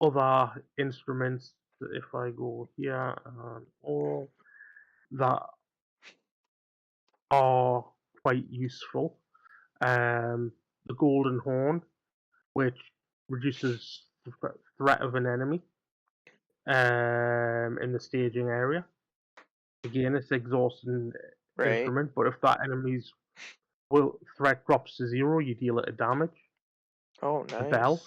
other instruments. If I go here and all that are quite useful. The Golden Horn, which reduces the threat of an enemy in the staging area. Again, it's exhausting right. instrument, but if that enemy's threat drops to 0, you deal it a damage. Oh, The Bell,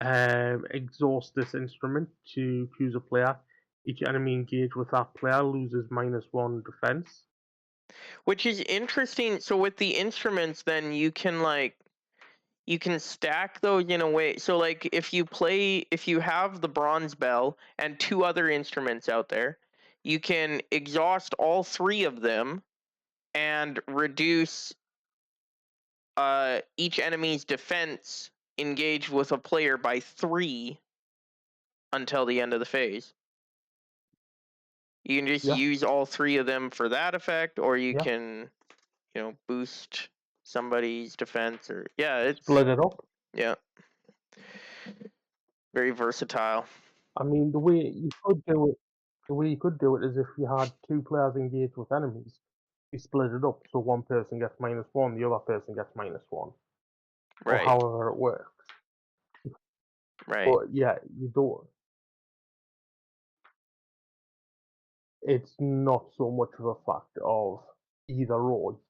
nice. exhaust this instrument to choose a player. Each enemy engaged with that player loses -1 defense. Which is interesting. So with the instruments, then you can stack those in a way. So like if you have the bronze bell and 2 other instruments out there, you can exhaust all 3 of them and reduce each enemy's defense engaged with a player by 3 until the end of the phase. You can just Yeah, use all 3 of them for that effect, or you yeah. can, boost somebody's defense, or yeah, it's Split it up. yeah, very versatile. I mean, the way you could do it is if you had 2 players engaged with enemies, you split it up so one person gets -1, the other person gets -1, or Right, however it works. right, But yeah, you don't. It's not so much of a fact of either or.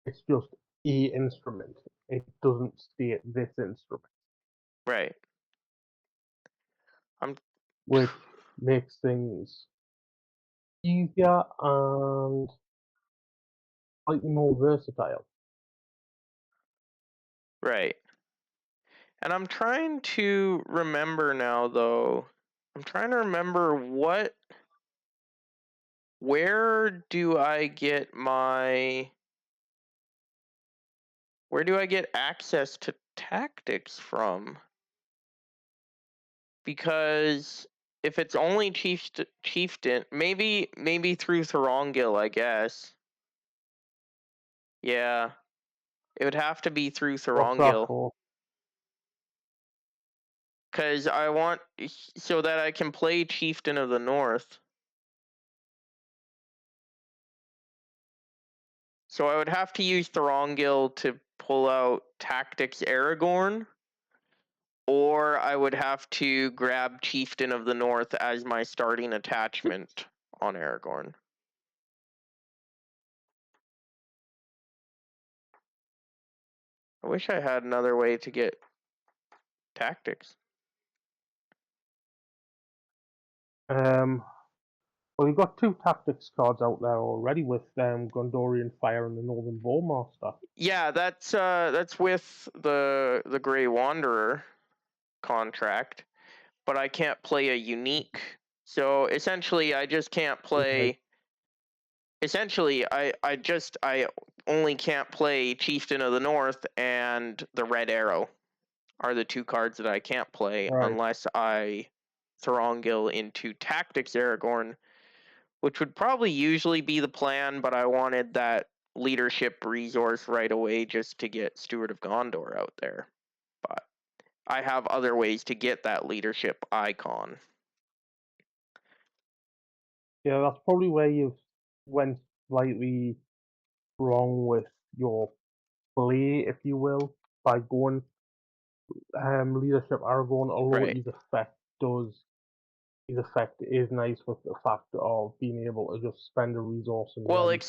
It's just a instrument. It doesn't state this instrument, right. I'm which makes things easier and slightly more versatile. right. And I'm trying to remember now, though. I'm trying to remember where do I get my where do I get access to tactics from? Because if it's only chieftain, maybe through Thorongil, I guess. Yeah, it would have to be through What's that Thorongil, for? because I want so that I can play Chieftain of the North. So I would have to use Thorongil to pull out Tactics Aragorn, or I would have to grab Chieftain of the North as my starting attachment on Aragorn. I wish I had another way to get tactics. Um, well, you've got 2 tactics cards out there already with Gondorian Fire and the Northern Bowmaster. Yeah, that's with the Grey Wanderer contract, but I can't play a unique. So essentially, I just can't Right. play. Essentially, I only can't play Chieftain of the North and the Red Arrow. are the two cards that I can't play Right. unless I Thorongil into Tactics Aragorn, which would probably usually be the plan, but I wanted that leadership resource right away just to get Steward of Gondor out there. But I have other ways to get that leadership icon. Yeah, that's probably where you went slightly wrong with your play, if you will, by going leadership Aragorn, although Right. his effect is nice with the fact of being able to just spend a resource and Well, then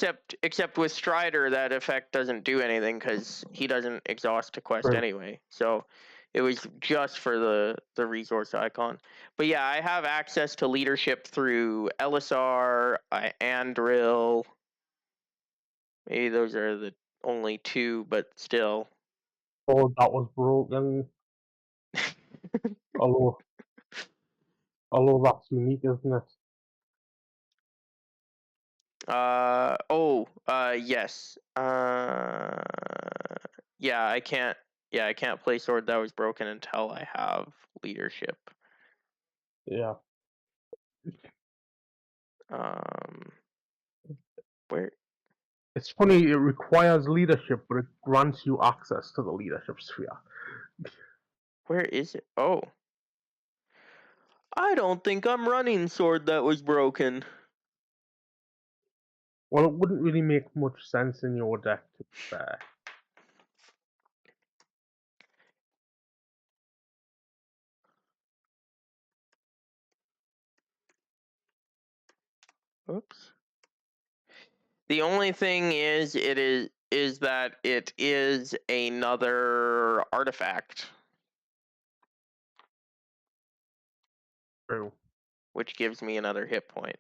except with Strider, that effect doesn't do anything because he doesn't exhaust a quest true. anyway. So it was just for the resource icon. But yeah, I have access to leadership through Elisar, Andril. Maybe those are the only two, but still. Oh, that was broken. Although that's unique, isn't it? Yes. Yeah, I can't. Yeah, I can't play sword that was broken until I have leadership. Yeah. Where It's funny, it requires leadership, but it grants you access to the leadership sphere. where is it? Oh, I don't think I'm running sword that was broken. Well, it wouldn't really make much sense in your deck, to be fair. Oops. The only thing is that it is another artifact, True. which gives me another hit point.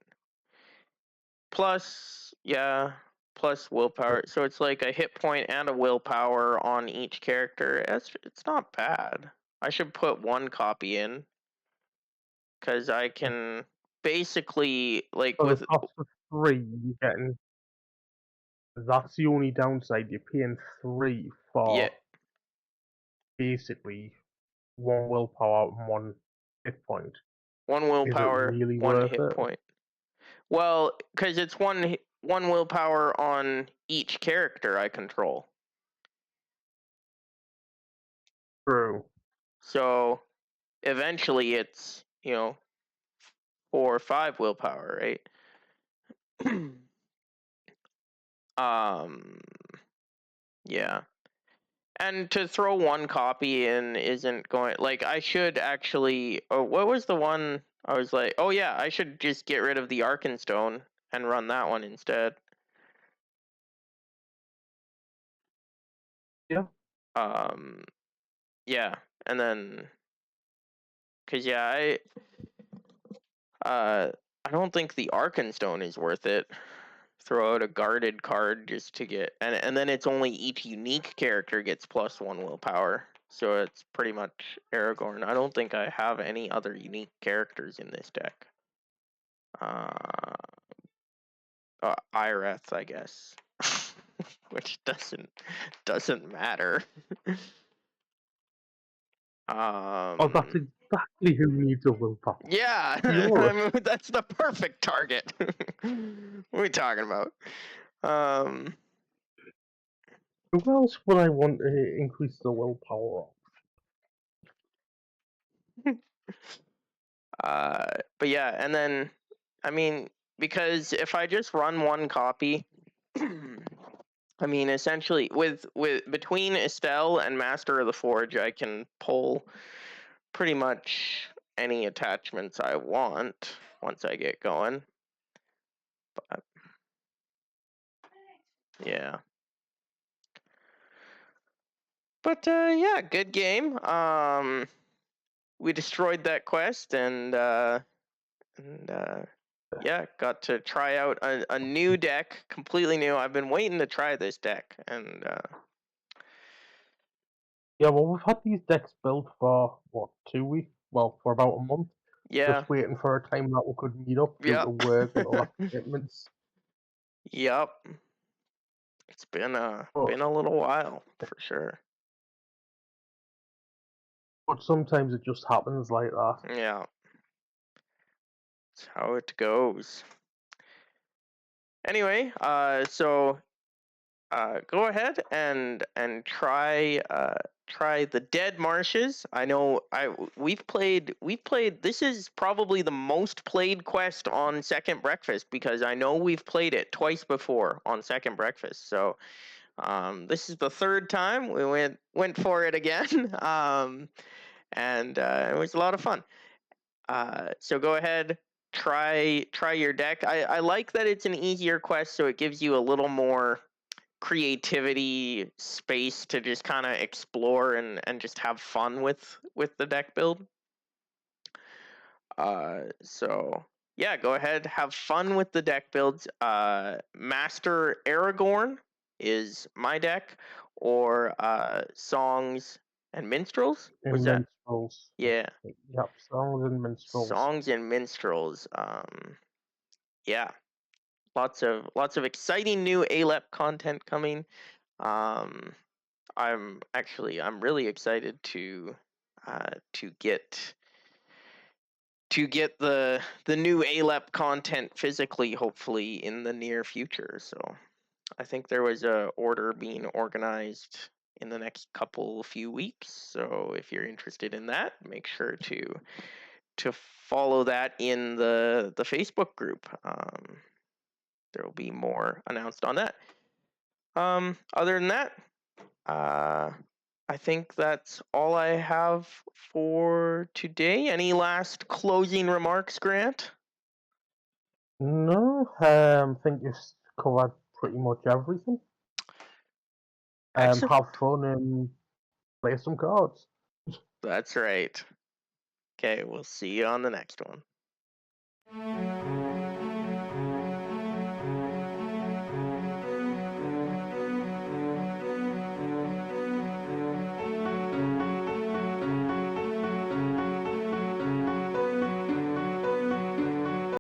Plus, yeah, plus willpower. So it's like a hit point and a willpower on each character. It's not bad. I should put one copy in because I can basically like For the with cost of 3, you're getting. That's the only downside. You're paying 3 yeah, for basically 1 willpower and 1 hit point. one Is it willpower, really one worth hit it? point. Well, because it's one willpower on each character I control. True. So eventually it's 4 or 5 willpower, right? um yeah. And to throw one copy in isn't going, like, I should actually, oh, what was the one I was like, oh yeah, I should just get rid of the Arkenstone and run that one instead. Yeah. Um yeah, and then cuz yeah, I don't think the Arkenstone is worth it. Throw out a guarded card just to get, and then it's only each unique character gets +1 willpower. So it's pretty much Aragorn. I don't think I have any other unique characters in this deck. Uh, Ireth, I guess, which doesn't matter. Oh, that's um, exactly who needs a willpower. yeah, Yours. that's the perfect target. What are we talking about? Um, Who else would I want to increase the willpower but yeah, and then I mean, because if I just run one copy, I mean, essentially with between Estelle and Master of the Forge, I can pull pretty much any attachments I want once I get going. But yeah. But yeah, good game. We destroyed that quest and of? yeah, got to try out a new deck, completely new. I've been waiting to try this deck, and Yeah, well, we've had these decks built for, what, 2 weeks? Well, for about a month. yeah, Just waiting for a time that we could meet up due yep, to work and other commitments. yep. It's But been a little while for sure. But sometimes it just happens like that. Yeah. That's how it goes. Anyway, so go ahead and try try the Dead Marshes. I know we've played. This is probably the most played quest on Second Breakfast because I know we've played it twice before on Second Breakfast. So this is the third time we went for it again, and it was a lot of fun. So go ahead, try your deck. I like that it's an easier quest, so it gives you a little more creativity space to just kind of explore and just have fun with the deck build. So yeah, go ahead, have fun with the deck builds. Master Aragorn is my deck, or Songs and Minstrels. Was In that? minstrels. Yeah, Yep, songs and minstrels. Songs and Minstrels. Yeah, lots of exciting new ALEP content coming. Um, I'm really excited to get the new ALEP content physically, hopefully in the near future. So I think there was a order being organized in the next few weeks. So if you're interested in that, make sure to follow that in the Facebook group. There will be more announced on that. Other than that, I think that's all I have for today. Any last closing remarks, Grant? No, I think you've covered pretty much everything. Excellent. Have fun and play some cards. That's right. Okay, we'll see you on the next one.